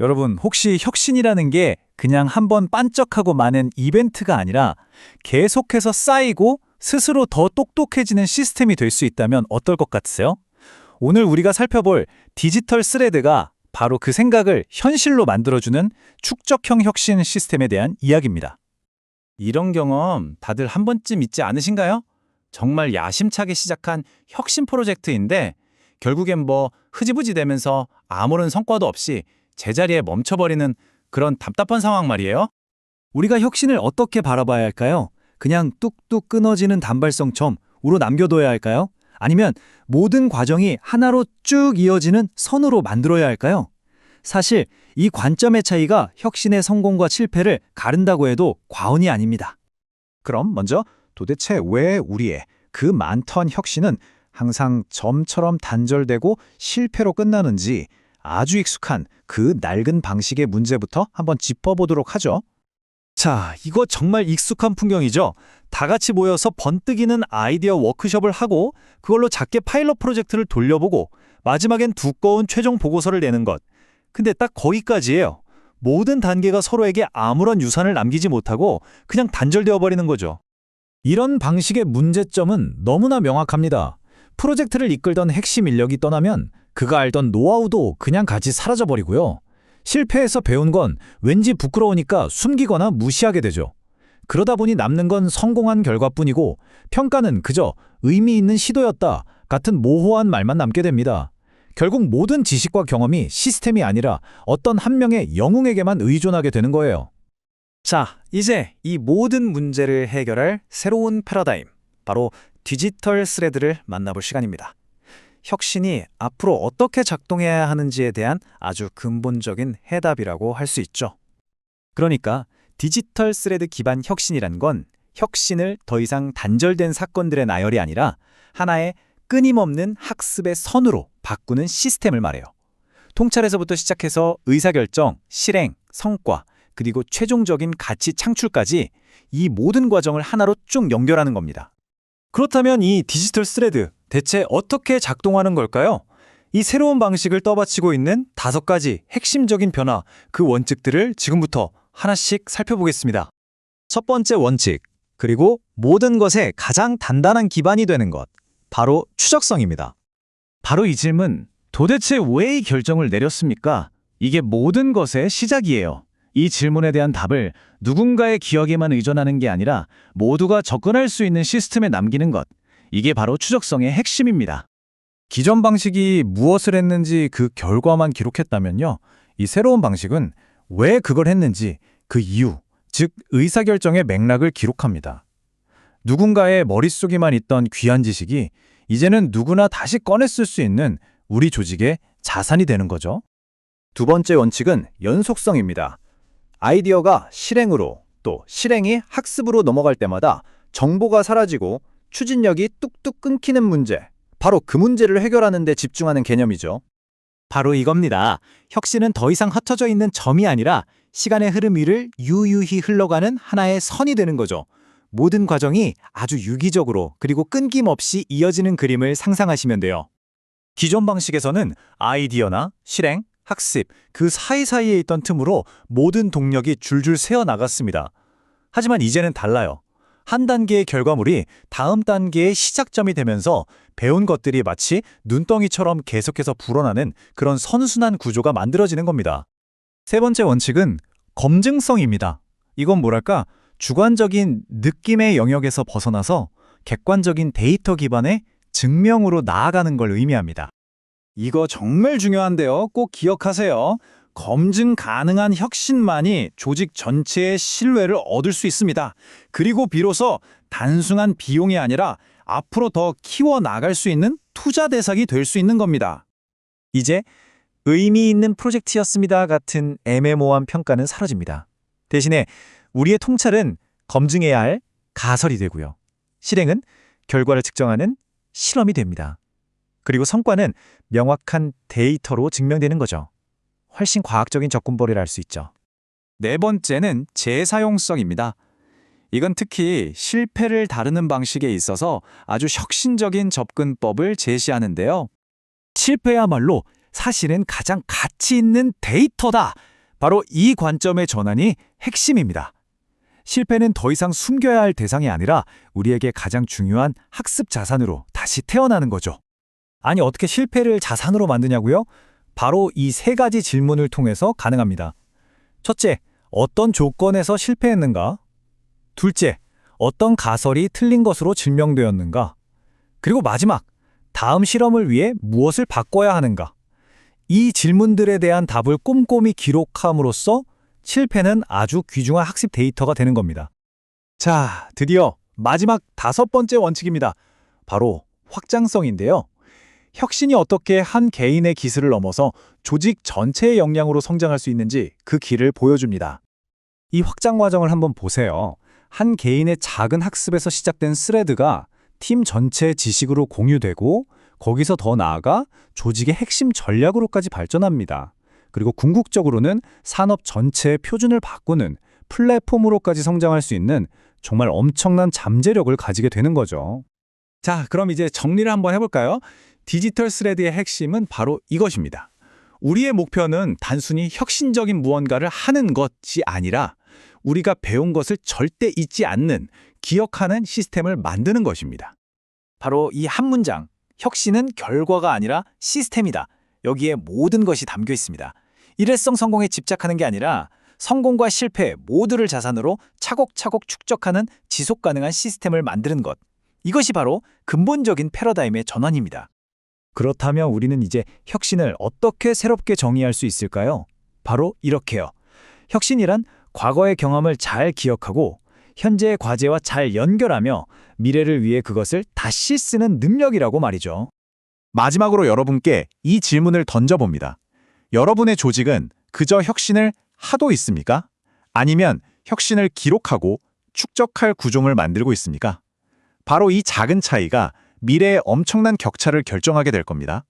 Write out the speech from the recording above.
여러분, 혹시 혁신이라는 게 그냥 한번 반짝하고 마는 이벤트가 아니라 계속해서 쌓이고 스스로 더 똑똑해지는 시스템이 될 수 있다면 어떨 것 같으세요? 오늘 우리가 살펴볼 디지털 스레드가 바로 그 생각을 현실로 만들어주는 축적형 혁신 시스템에 대한 이야기입니다. 이런 경험 다들 한 번쯤 있지 않으신가요? 정말 야심차게 시작한 혁신 프로젝트인데 결국엔 흐지부지 되면서 아무런 성과도 없이 제자리에 멈춰버리는 그런 답답한 상황 말이에요. 우리가 혁신을 어떻게 바라봐야 할까요? 그냥 뚝뚝 끊어지는 단발성처럼 우로 남겨둬야 할까요? 아니면 모든 과정이 하나로 쭉 이어지는 선으로 만들어야 할까요? 사실 이 관점의 차이가 혁신의 성공과 실패를 가른다고 해도 과언이 아닙니다. 그럼 먼저 도대체 왜 우리의 그 많던 혁신은 항상 점처럼 단절되고 실패로 끝나는지 아주 익숙한 그 낡은 방식의 문제부터 한번 짚어보도록 하죠. 자, 이거 정말 익숙한 풍경이죠? 다 같이 모여서 번뜩이는 아이디어 워크숍을 하고 그걸로 작게 파일럿 프로젝트를 돌려보고 마지막엔 두꺼운 최종 보고서를 내는 것. 근데 딱 거기까지예요. 모든 단계가 서로에게 아무런 유산을 남기지 못하고 그냥 단절되어 버리는 거죠. 이런 방식의 문제점은 너무나 명확합니다. 프로젝트를 이끌던 핵심 인력이 떠나면 그가 알던 노하우도 그냥 같이 사라져버리고요. 실패해서 배운 건 왠지 부끄러우니까 숨기거나 무시하게 되죠. 그러다 보니 남는 건 성공한 결과뿐이고 평가는 그저 의미 있는 시도였다 같은 모호한 말만 남게 됩니다. 결국 모든 지식과 경험이 시스템이 아니라 어떤 한 명의 영웅에게만 의존하게 되는 거예요. 자, 이제 이 모든 문제를 해결할 새로운 패러다임, 바로 디지털 스레드를 만나볼 시간입니다. 혁신이 앞으로 어떻게 작동해야 하는지에 대한 아주 근본적인 해답이라고 할 수 있죠. 그러니까 디지털 스레드 기반 혁신이란 건 혁신을 더 이상 단절된 사건들의 나열이 아니라 하나의 끊임없는 학습의 선으로 바꾸는 시스템을 말해요. 통찰에서부터 시작해서 의사결정, 실행, 성과, 그리고 최종적인 가치 창출까지 이 모든 과정을 하나로 쭉 연결하는 겁니다. 그렇다면 이 디지털 스레드, 대체 어떻게 작동하는 걸까요? 이 새로운 방식을 떠받치고 있는 5가지 핵심적인 변화, 그 원칙들을 지금부터 하나씩 살펴보겠습니다. 첫 번째 원칙, 그리고 모든 것의 가장 단단한 기반이 되는 것, 바로 추적성입니다. 바로 이 질문, 도대체 왜 이 결정을 내렸습니까? 이게 모든 것의 시작이에요. 이 질문에 대한 답을 누군가의 기억에만 의존하는 게 아니라 모두가 접근할 수 있는 시스템에 남기는 것. 이게 바로 추적성의 핵심입니다. 기존 방식이 무엇을 했는지 그 결과만 기록했다면요. 이 새로운 방식은 왜 그걸 했는지 그 이유, 즉 의사결정의 맥락을 기록합니다. 누군가의 머릿속에만 있던 귀한 지식이 이제는 누구나 다시 꺼내 쓸 수 있는 우리 조직의 자산이 되는 거죠. 두 번째 원칙은 연속성입니다. 아이디어가 실행으로 또 실행이 학습으로 넘어갈 때마다 정보가 사라지고 추진력이 뚝뚝 끊기는 문제, 바로 그 문제를 해결하는 데 집중하는 개념이죠. 바로 이겁니다. 혁신은 더 이상 흩어져 있는 점이 아니라 시간의 흐름 위를 유유히 흘러가는 하나의 선이 되는 거죠. 모든 과정이 아주 유기적으로 그리고 끊김없이 이어지는 그림을 상상하시면 돼요. 기존 방식에서는 아이디어나 실행, 학습, 그 사이사이에 있던 틈으로 모든 동력이 줄줄 새어나갔습니다. 하지만 이제는 달라요. 한 단계의 결과물이 다음 단계의 시작점이 되면서 배운 것들이 마치 눈덩이처럼 계속해서 불어나는 그런 선순환 구조가 만들어지는 겁니다. 세 번째 원칙은 검증성입니다. 이건 뭐랄까, 주관적인 느낌의 영역에서 벗어나서 객관적인 데이터 기반의 증명으로 나아가는 걸 의미합니다. 이거 정말 중요한데요. 꼭 기억하세요. 검증 가능한 혁신만이 조직 전체의 신뢰를 얻을 수 있습니다. 그리고 비로소 단순한 비용이 아니라 앞으로 더 키워나갈 수 있는 투자 대상이 될 수 있는 겁니다. 이제 의미 있는 프로젝트였습니다 같은 애매모호한 평가는 사라집니다. 대신에 우리의 통찰은 검증해야 할 가설이 되고요. 실행은 결과를 측정하는 실험이 됩니다. 그리고 성과는 명확한 데이터로 증명되는 거죠. 훨씬 과학적인 접근법이라 할 수 있죠. 네 번째는 재사용성입니다. 이건 특히 실패를 다루는 방식에 있어서 아주 혁신적인 접근법을 제시하는데요. 실패야말로 사실은 가장 가치 있는 데이터다. 바로 이 관점의 전환이 핵심입니다. 실패는 더 이상 숨겨야 할 대상이 아니라 우리에게 가장 중요한 학습 자산으로 다시 태어나는 거죠. 아니, 어떻게 실패를 자산으로 만드냐고요? 바로 이 세 가지 질문을 통해서 가능합니다. 첫째, 어떤 조건에서 실패했는가? 둘째, 어떤 가설이 틀린 것으로 증명되었는가? 그리고 마지막, 다음 실험을 위해 무엇을 바꿔야 하는가? 이 질문들에 대한 답을 꼼꼼히 기록함으로써 실패는 아주 귀중한 학습 데이터가 되는 겁니다. 자, 드디어 마지막 5번째 원칙입니다. 바로 확장성인데요. 혁신이 어떻게 한 개인의 기술을 넘어서 조직 전체의 역량으로 성장할 수 있는지 그 길을 보여줍니다. 이 확장 과정을 한번 보세요. 한 개인의 작은 학습에서 시작된 스레드가 팀 전체의 지식으로 공유되고 거기서 더 나아가 조직의 핵심 전략으로까지 발전합니다. 그리고 궁극적으로는 산업 전체의 표준을 바꾸는 플랫폼으로까지 성장할 수 있는 정말 엄청난 잠재력을 가지게 되는 거죠. 자, 그럼 이제 정리를 한번 해볼까요? 디지털 스레드의 핵심은 바로 이것입니다. 우리의 목표는 단순히 혁신적인 무언가를 하는 것이 아니라 우리가 배운 것을 절대 잊지 않는, 기억하는 시스템을 만드는 것입니다. 바로 이 한 문장, 혁신은 결과가 아니라 시스템이다. 여기에 모든 것이 담겨 있습니다. 일회성 성공에 집착하는 게 아니라 성공과 실패 모두를 자산으로 차곡차곡 축적하는 지속 가능한 시스템을 만드는 것. 이것이 바로 근본적인 패러다임의 전환입니다. 그렇다면 우리는 이제 혁신을 어떻게 새롭게 정의할 수 있을까요? 바로 이렇게요. 혁신이란 과거의 경험을 잘 기억하고 현재의 과제와 잘 연결하며 미래를 위해 그것을 다시 쓰는 능력이라고 말이죠. 마지막으로 여러분께 이 질문을 던져봅니다. 여러분의 조직은 그저 혁신을 하고 있습니까? 아니면 혁신을 기록하고 축적할 구조를 만들고 있습니까? 바로 이 작은 차이가 미래의 엄청난 격차를 결정하게 될 겁니다.